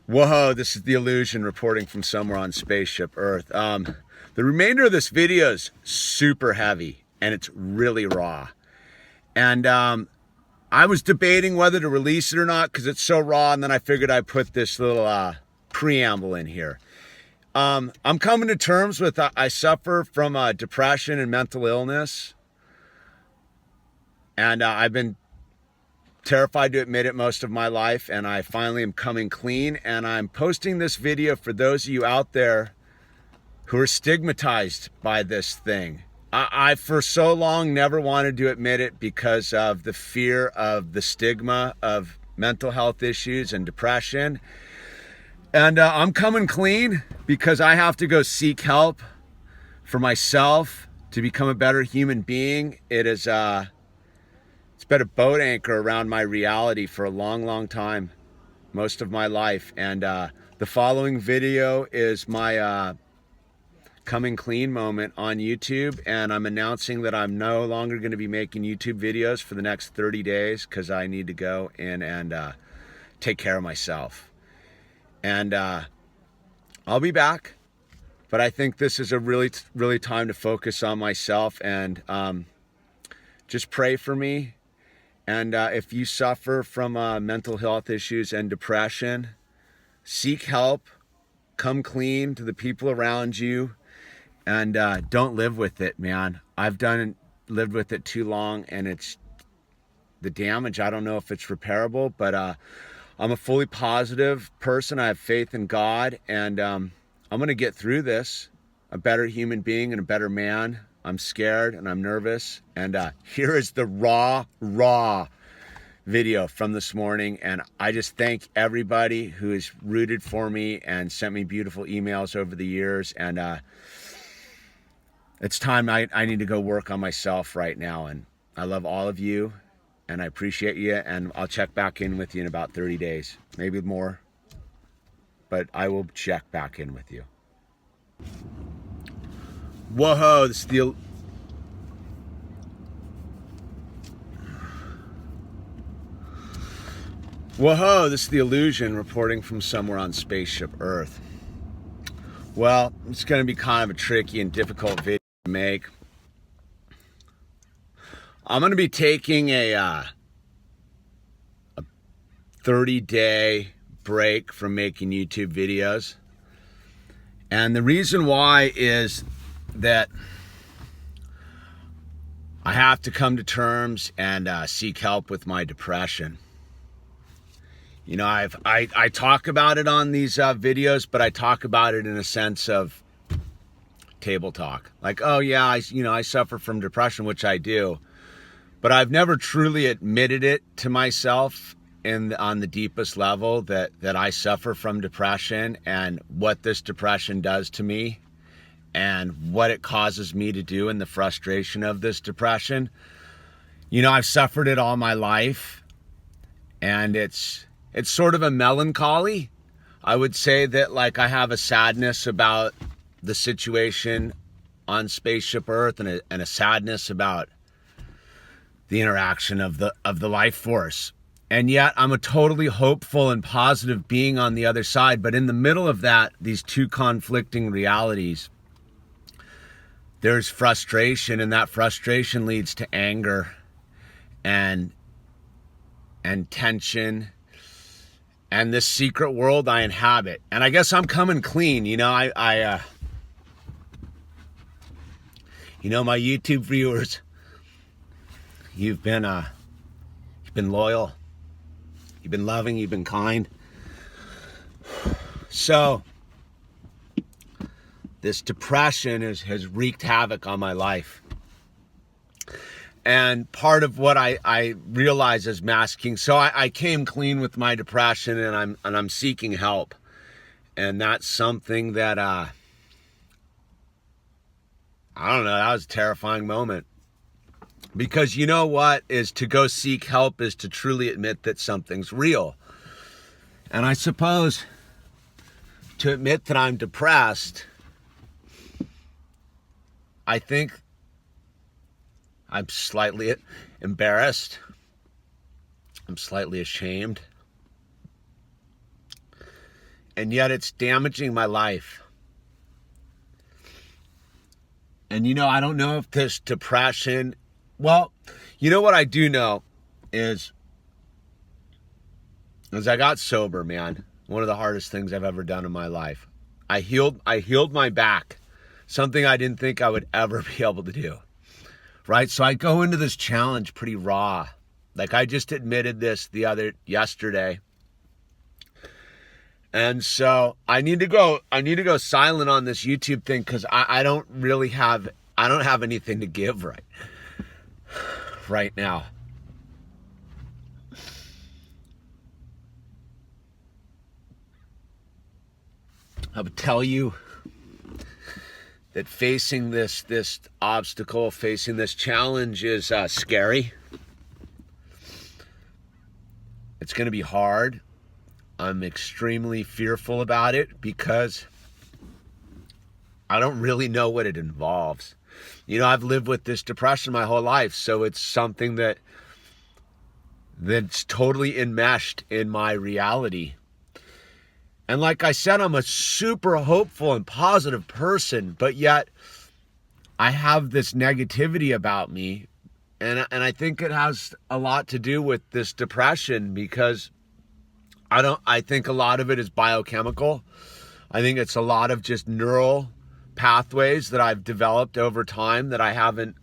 Whoa, this is the Illusion reporting from somewhere on Spaceship Earth. The remainder of this video is super heavy and it's really raw. And I was debating whether to release it or not because it's so raw, and then I figured I'd put this little preamble in here. I'm coming to terms with I suffer from depression and mental illness. And I've been terrified to admit it most of my life, and I finally am coming clean, and I'm posting this video for those of you out there who are stigmatized by this thing. I for so long never wanted to admit it because of the fear of the stigma of mental health issues and depression. And I'm coming clean because I have to go seek help for myself to become a better human being. It's been a boat anchor around my reality for a long time, most of my life. And the following video is my coming clean moment on YouTube, and I'm announcing that I'm no longer going to be making YouTube videos for the next 30 days because I need to go in and take care of myself. And I'll be back, but I think this is a really time to focus on myself, and just pray for me. And if you suffer from mental health issues and depression, seek help, come clean to the people around you, and don't live with it, man. I've lived with it too long, and it's the damage. I don't know if it's repairable, but I'm a fully positive person. I have faith in God, and I'm going to get through this a better human being and a better man. I'm scared and I'm nervous, and here is the raw video from this morning. And I just thank everybody who has rooted for me and sent me beautiful emails over the years. And it's time. I need to go work on myself right now, and I love all of you, and I appreciate you, and I'll check back in with you in about 30 days, maybe more, but I will check back in with you. Whoa, this is the Illusion reporting from somewhere on Spaceship Earth. Well, it's going to be kind of a tricky and difficult video to make. I'm going to be taking a 30-day break from making YouTube videos. And the reason why is that I have to come to terms and seek help with my depression. You know, I talk about it on these videos, but I talk about it in a sense of table talk. Like, oh yeah, I suffer from depression, which I do, but I've never truly admitted it to myself on the deepest level that I suffer from depression, and what this depression does to me, and what it causes me to do, and the frustration of this depression. You know, I've suffered it all my life, and it's sort of a melancholy. I would say that, like, I have a sadness about the situation on Spaceship Earth, and a sadness about the interaction of the life force. And yet I'm a totally hopeful and positive being on the other side. But in the middle of that, these two conflicting realities, there's frustration, and that frustration leads to anger and tension, and this secret world I inhabit. And I guess I'm coming clean. You know, my YouTube viewers, you've been loyal, you've been loving, you've been kind. So this depression has wreaked havoc on my life. And part of what I realize is masking. So I came clean with my depression, and I'm seeking help. And that's something that I don't know, that was a terrifying moment. Because you know what is to go seek help is to truly admit that something's real. And I suppose to admit that I'm depressed, I think I'm slightly embarrassed. I'm slightly ashamed. and yet it's damaging my life. And I don't know if this depression, well, what I do know is I got sober, man. One of the hardest things I've ever done in my life. I healed my back, something I didn't think I would ever be able to do. Right? So I go into this challenge pretty raw. Like I just admitted this yesterday. And so I need to go silent on this YouTube thing because I don't have anything to give right now. I would tell you that facing this obstacle, facing this challenge is scary. It's going to be hard. I'm extremely fearful about it because I don't really know what it involves. I've lived with this depression my whole life, so it's something that's totally enmeshed in my reality. And like I said, I'm a super hopeful and positive person, but yet I have this negativity about me. And I think it has a lot to do with this depression because I think a lot of it is biochemical. I think it's a lot of just neural pathways that I've developed over time that I haven't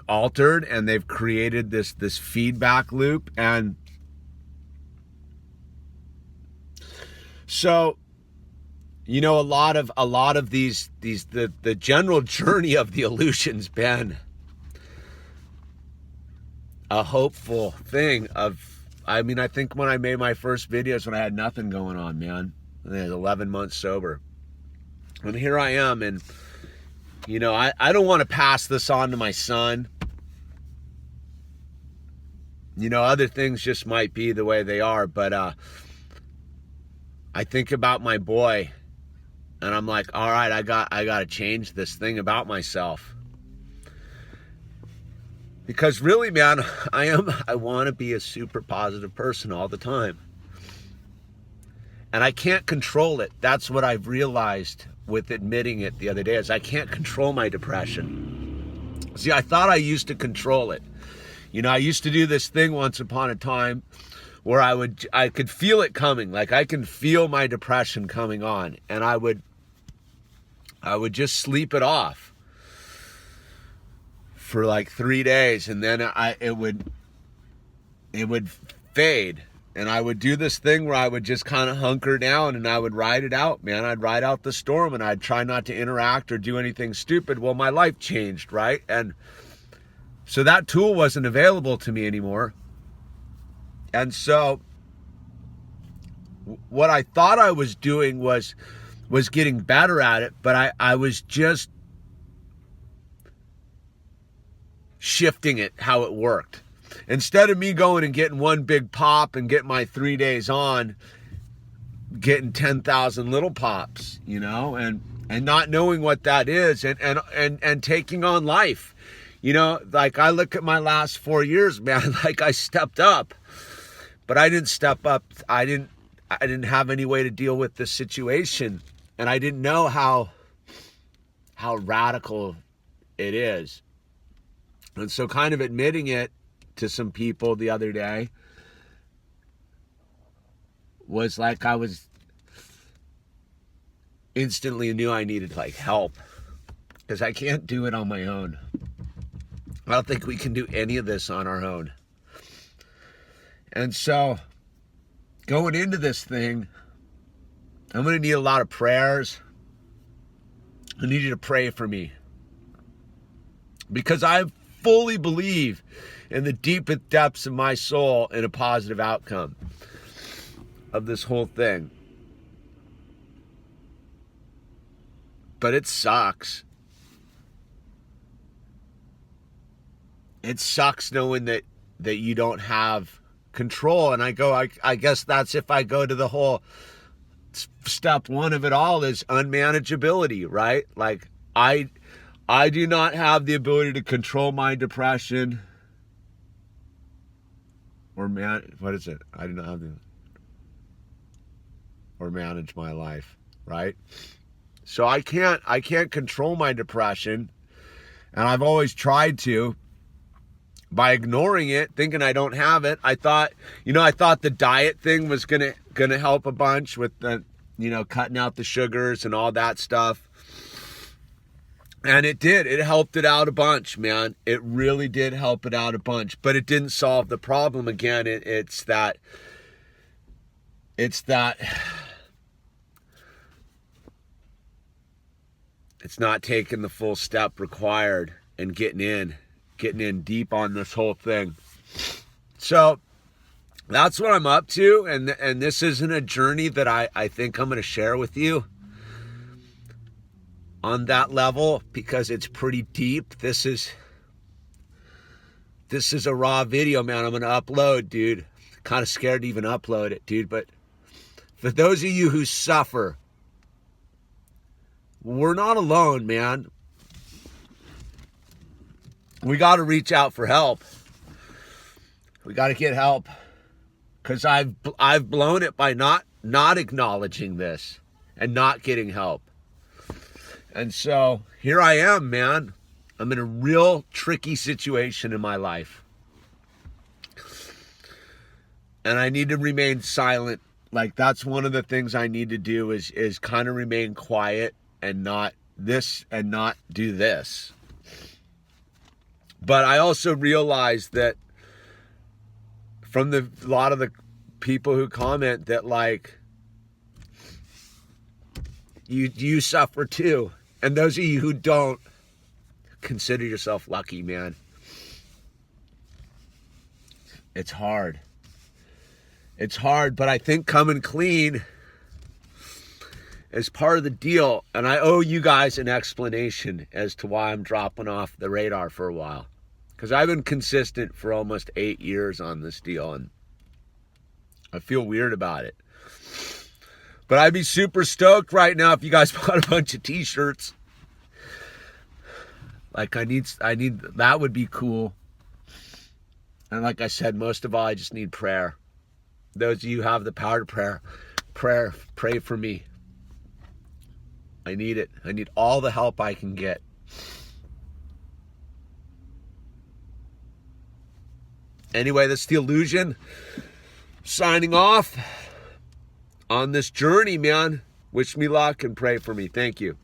altered, and they've created this feedback loop. And so, a lot of these the general journey of the illusion's been a hopeful thing I think when I made my first videos when I had nothing going on, man, I was 11 months sober. And here I am, and I don't want to pass this on to my son. Other things just might be the way they are, but I think about my boy, and I'm like, all right, I got to change this thing about myself. Because really, man, I want to be a super positive person all the time. And I can't control it. That's what I've realized with admitting it the other day, is I can't control my depression. See, I thought I used to control it. I used to do this thing once upon a time where I could feel it coming. Like I can feel my depression coming on, and I would just sleep it off for like 3 days, and then it would fade, and I would do this thing where I would just kind of hunker down and I would ride it out, man. I'd ride out the storm, and I'd try not to interact or do anything stupid. Well, my life changed, right? And so that tool wasn't available to me anymore. And so what I thought I was doing was getting better at it, but I was just shifting it how it worked. Instead of me going and getting one big pop and getting my 3 days on, getting 10,000 little pops, and not knowing what that is, and taking on life. Like I look at my last 4 years, man, like I stepped up, but I didn't step up. I didn't have any way to deal with the situation, and I didn't know how radical it is. And so kind of admitting it to some people the other day was like I was instantly knew I needed help, because I can't do it on my own. I don't think we can do any of this on our own. And so going into this thing, I'm going to need a lot of prayers. I need you to pray for me, because I fully believe in the deepest depths of my soul in a positive outcome of this whole thing. But it sucks. It sucks knowing that you don't have control. And I guess that's if I go to the whole step one of it all is unmanageability, right? Like I do not have the ability to control my depression. What is it? I do not have the... or manage my life, right? So I can't control my depression, and I've always tried to by ignoring it, thinking I don't have it. I thought the diet thing was gonna help a bunch with the, cutting out the sugars and all that stuff. And it did. It helped it out a bunch, man. It really did help it out a bunch. But it didn't solve the problem. Again, it's that it's not taking the full step required and getting in deep on this whole thing. So that's what I'm up to. And this isn't a journey that I think I'm going to share with you on that level, because it's pretty deep. This is a raw video, man. I'm going to upload, dude. Kind of scared to even upload it, dude. But for those of you who suffer, we're not alone, man. We got to reach out for help. We got to get help, because I've blown it by not acknowledging this and not getting help. And so here I am, man. I'm in a real tricky situation in my life. And I need to remain silent. Like, that's one of the things I need to do is kind of remain quiet and not do this. But I also realize that from a lot of the people who comment that, like, you suffer too. And those of you who don't, consider yourself lucky, man. It's hard. It's hard, but I think coming clean is part of the deal. And I owe you guys an explanation as to why I'm dropping off the radar for a while. Because I've been consistent for almost 8 years on this deal, and I feel weird about it. But I'd be super stoked right now if you guys bought a bunch of t-shirts. Like, I need, that would be cool. And like I said, most of all, I just need prayer. Those of you who have the power to pray for me. I need it. I need all the help I can get. Anyway, that's The Illusion. Signing off on this journey, man. Wish me luck and pray for me. Thank you.